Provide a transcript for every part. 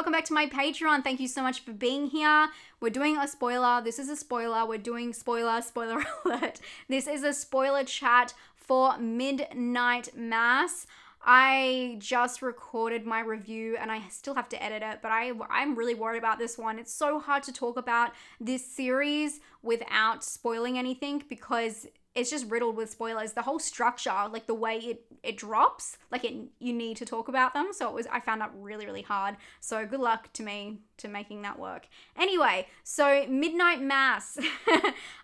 welcome back to my Patreon. Thank you so much for being here. We're doing a spoiler. This is a spoiler. We're doing spoiler alert. This is a spoiler chat for Midnight Mass. I just recorded my review and I still have to edit it, but I'm really worried about this one. It's so hard to talk about this series without spoiling anything because it's just riddled with spoilers. The whole structure, like the way it drops, like you need to talk about them. So I found that really, really hard. So good luck to me to making that work. Anyway, so Midnight Mass.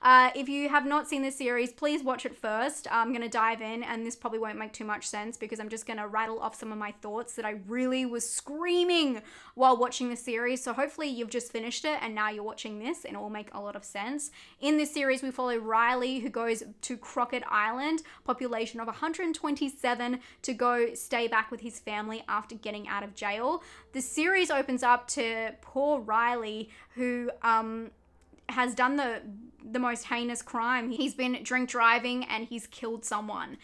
If you have not seen this series, please watch it first. I'm going to dive in and this probably won't make too much sense because I'm just going to rattle off some of my thoughts that I really was screaming while watching the series. So hopefully you've just finished it and now you're watching this and it will make a lot of sense. In this series, we follow Riley, who goes to Crockett Island, population of 127, to go stay back with his family after getting out of jail. The series opens up to poor Riley, who has done the most heinous crime. He's been drink driving and he's killed someone.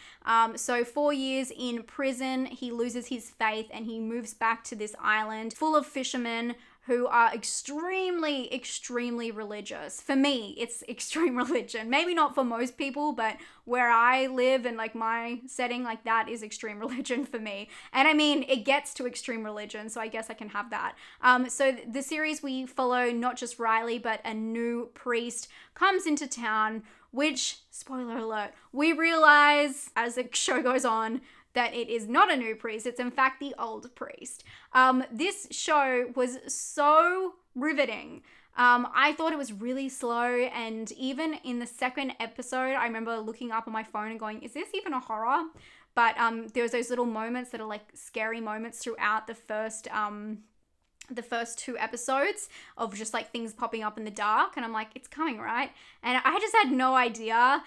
So 4 years in prison, he loses his faith and he moves back to this island full of fishermen who are extremely, extremely religious. For me, it's extreme religion. Maybe not for most people, but where I live and like my setting, like that is extreme religion for me. And I mean, it gets to extreme religion, so I guess I can have that. So the series, we follow not just Riley, but a new priest comes into town, which, spoiler alert, we realize as the show goes on, that it is not a new priest, it's in fact the old priest. This show was so riveting. I thought it was really slow, and even in the second episode, I remember looking up on my phone and going, is this even a horror? But there was those little moments that are like scary moments throughout the first 2 episodes of just like things popping up in the dark, and I'm like, it's coming, right? And I just had no idea.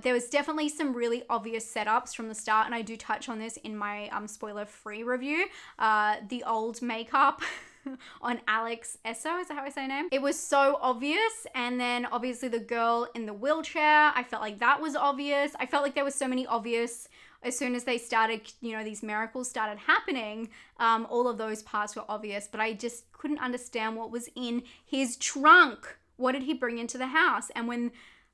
There was definitely some really obvious setups from the start, and I do touch on this in my spoiler-free review. The old makeup on Alex Esso, is that how I say her name? It was so obvious. And then obviously the girl in the wheelchair, I felt like that was obvious. I felt like there was so many obvious. As soon as they started, these miracles started happening, all of those parts were obvious, but I just couldn't understand what was in his trunk. What did he bring into the house? And when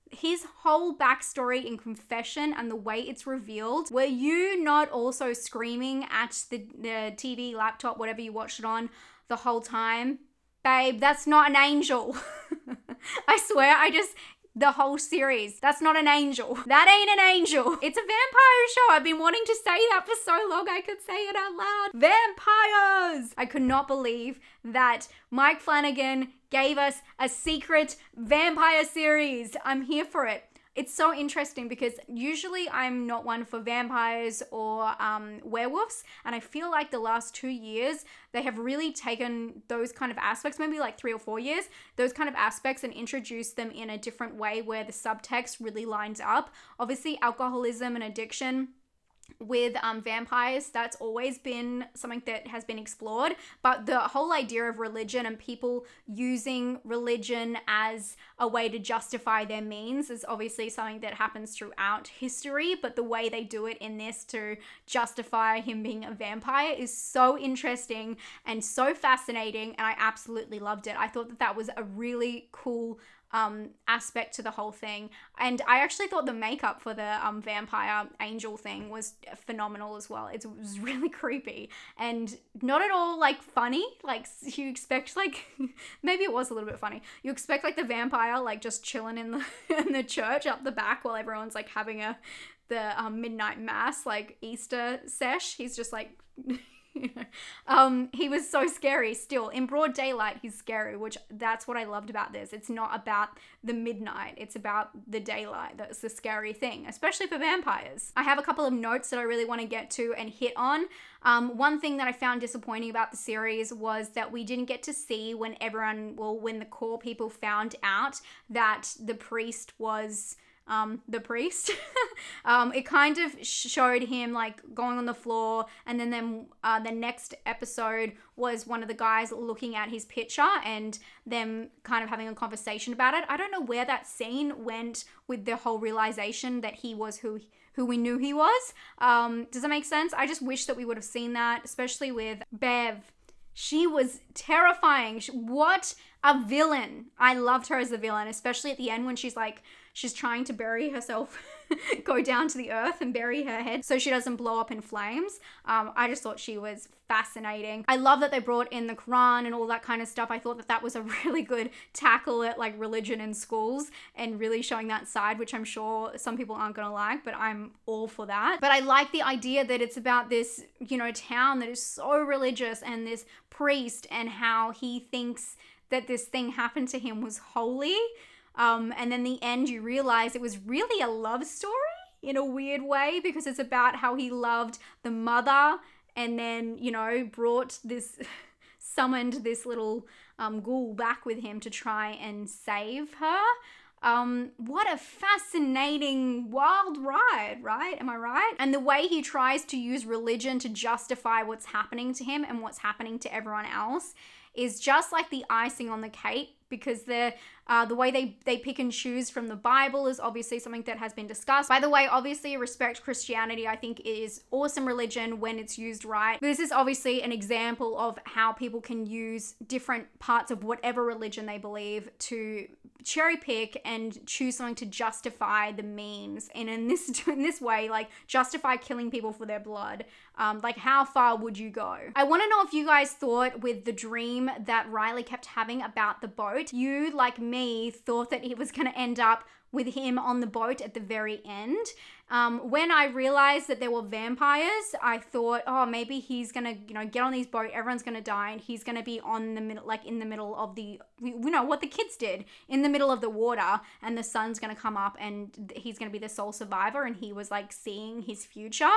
his whole backstory in confession and the way it's revealed, were you not also screaming at the TV, laptop, whatever you watched it on the whole time? Babe, that's not an angel. I swear, the whole series. That's not an angel. That ain't an angel. It's a vampire show. I've been wanting to say that for so long I could say it out loud. Vampires! I could not believe that Mike Flanagan gave us a secret vampire series. I'm here for it. It's so interesting because usually I'm not one for vampires or werewolves, and I feel like the last 2 years they have really taken those kind of aspects, maybe like 3 or 4 years, those kind of aspects, and introduced them in a different way where the subtext really lines up. Obviously, alcoholism and addiction with vampires, that's always been something that has been explored, but the whole idea of religion and people using religion as a way to justify their means is obviously something that happens throughout history, but the way they do it in this to justify him being a vampire is so interesting and so fascinating, and I absolutely loved it. I thought that was a really cool aspect to the whole thing. And I actually thought the makeup for the vampire angel thing was phenomenal as well. It was really creepy and not at all like funny. Like you expect like, maybe it was a little bit funny. You expect like the vampire like just chilling in the church up the back while everyone's like having the midnight mass, like Easter sesh. He's just like he was so scary still. In broad daylight, he's scary, which that's what I loved about this. It's not about the midnight. It's about the daylight. That's the scary thing, especially for vampires. I have a couple of notes that I really want to get to and hit on. One thing that I found disappointing about the series was that we didn't get to see when when the core people found out that the priest was the priest. It kind of showed him like going on the floor, and then the next episode was one of the guys looking at his picture and them kind of having a conversation about it. I don't know where that scene went with the whole realization that he was who we knew he was. Does that make sense? I just wish that we would have seen that, especially with Bev. She was terrifying. What a villain. I loved her as a villain, especially at the end when she's trying to bury herself, go down to the earth and bury her head so she doesn't blow up in flames. I just thought she was fascinating. I love that they brought in the Quran and all that kind of stuff. I thought that was a really good tackle at like religion in schools and really showing that side, which I'm sure some people aren't gonna like, but I'm all for that. But I like the idea that it's about this, town that is so religious and this priest and how he thinks that this thing happened to him was holy. And then the end, you realize it was really a love story in a weird way, because it's about how he loved the mother and then, summoned this little ghoul back with him to try and save her. What a fascinating, wild ride, right? Am I right? And the way he tries to use religion to justify what's happening to him and what's happening to everyone else is just like the icing on the cake, because the way they pick and choose from the Bible is obviously something that has been discussed. By the way, obviously respect Christianity. I think it is awesome religion when it's used right. But this is obviously an example of how people can use different parts of whatever religion they believe to cherry pick and choose something to justify the means. And in this way, like justify killing people for their blood. Like how far would you go? I want to know if you guys thought with the dream that Riley kept having about the boat, you, like me, thought that it was going to end up with him on the boat at the very end. When I realized that there were vampires, I thought, oh, maybe he's gonna, get on these boat, everyone's gonna die, and he's gonna be on the middle, like in the middle of the, what the kids did, in the middle of the water, and the sun's gonna come up, and he's gonna be the sole survivor, and he was like seeing his future.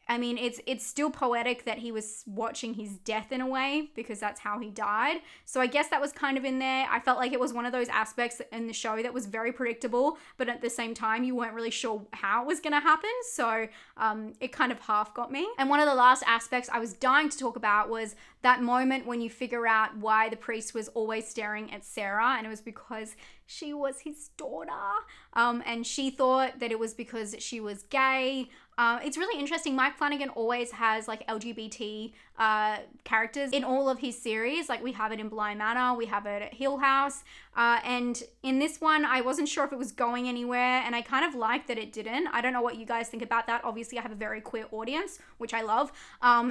I mean, it's still poetic that he was watching his death in a way, because that's how he died. So I guess that was kind of in there. I felt like it was one of those aspects in the show that was very predictable, but at the same time, you weren't really sure how it was going to happen. So it kind of half got me. And one of the last aspects I was dying to talk about was that moment when you figure out why the priest was always staring at Sarah, and it was because she was his daughter. And she thought that it was because she was gay. It's really interesting. Mike Flanagan always has like LGBT characters in all of his series. Like we have it in Bly Manor, we have it at Hill House. And in this one, I wasn't sure if it was going anywhere, and I kind of liked that it didn't. I don't know what you guys think about that. Obviously, I have a very queer audience, which I love.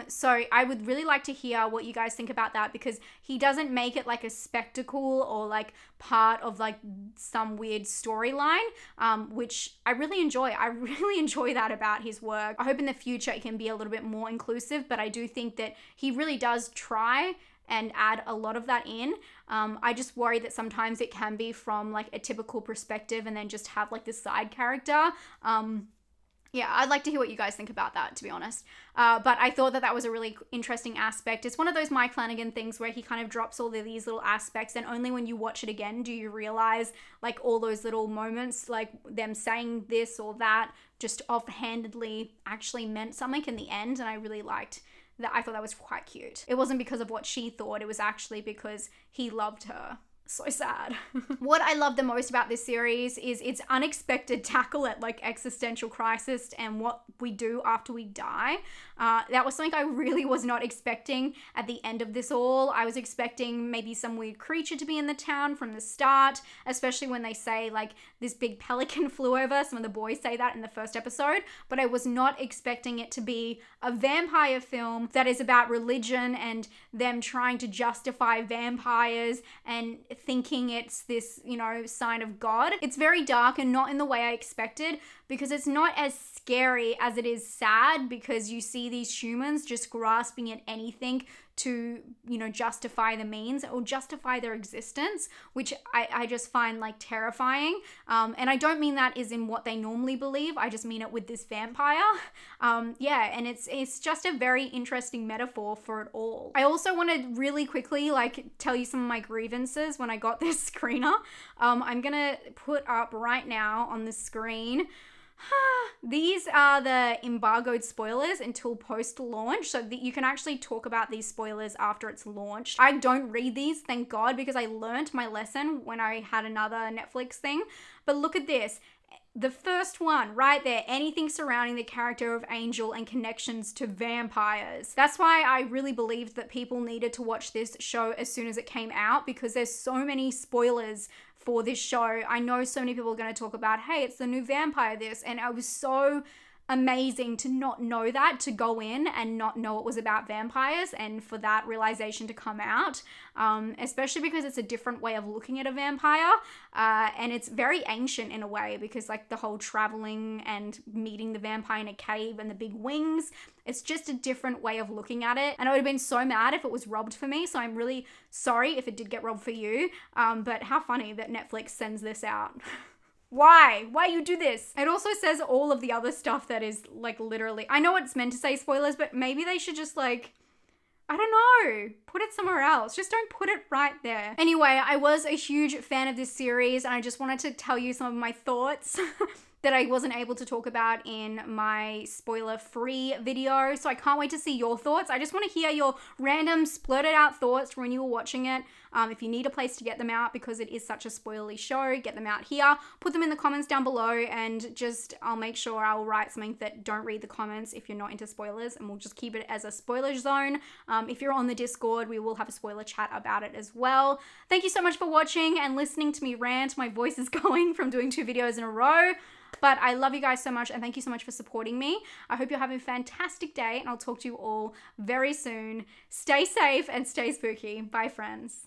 So I would really like to hear what you guys think about that, because he doesn't make it like a spectacle or like part of like some weird storyline, which I really enjoy. I really enjoy that about his work. I hope in the future it can be a little bit more inclusive, but I do think that he really does try and add a lot of that in. I just worry that sometimes it can be from like a typical perspective and then just have like this side character. Yeah, I'd like to hear what you guys think about that, to be honest. But I thought that was a really interesting aspect. It's one of those Mike Flanagan things where he kind of drops all of these little aspects, and only when you watch it again do you realize like all those little moments, like them saying this or that, just offhandedly actually meant something in the end. And I really liked that. I thought that was quite cute. It wasn't because of what she thought, it was actually because he loved her. So sad. What I love the most about this series is its unexpected tackle at like existential crisis and what we do after we die. That was something I really was not expecting at the end of this all. I was expecting maybe some weird creature to be in the town from the start, especially when they say like this big pelican flew over. Some of the boys say that in the first episode, but I was not expecting it to be a vampire film that is about religion and them trying to justify vampires and thinking it's this, sign of God. It's very dark and not in the way I expected, because it's not as scary as it is sad, because you see these humans just grasping at anything to, justify the means or justify their existence, which I just find like terrifying. And I don't mean that is in what they normally believe. I just mean it with this vampire. And it's just a very interesting metaphor for it all. I also want to really quickly like tell you some of my grievances when I got this screener. I'm gonna put up right now on the screen. These are the embargoed spoilers until post-launch, so that you can actually talk about these spoilers after it's launched. I don't read these, thank God, because I learned my lesson when I had another Netflix thing. But look at this. The first one, right there, anything surrounding the character of Angel and connections to vampires. That's why I really believed that people needed to watch this show as soon as it came out, because there's so many spoilers for this show. I know so many people are going to talk about, hey, it's the new vampire this, and I was so amazing to not know that, to go in and not know it was about vampires, and for that realization to come out, especially because it's a different way of looking at a vampire, and it's very ancient in a way, because like the whole traveling and meeting the vampire in a cave and the big wings, it's just a different way of looking at it, and I would have been so mad if it was robbed for me, so I'm really sorry if it did get robbed for you, but how funny that Netflix sends this out. Why you do this? It also says all of the other stuff that is like literally, I know it's meant to say spoilers, but maybe they should just like, I don't know, put it somewhere else. Just don't put it right there. Anyway, I was a huge fan of this series, and I just wanted to tell you some of my thoughts that I wasn't able to talk about in my spoiler-free video. So I can't wait to see your thoughts. I just want to hear your random splurted out thoughts when you were watching it. If you need a place to get them out because it is such a spoilery show, get them out here. Put them in the comments down below, and just I'll make sure I'll write something that don't read the comments if you're not into spoilers, and we'll just keep it as a spoiler zone. If you're on the Discord, we will have a spoiler chat about it as well. Thank you so much for watching and listening to me rant. My voice is going from doing 2 videos in a row. But I love you guys so much, and thank you so much for supporting me. I hope you're having a fantastic day, and I'll talk to you all very soon. Stay safe and stay spooky. Bye, friends.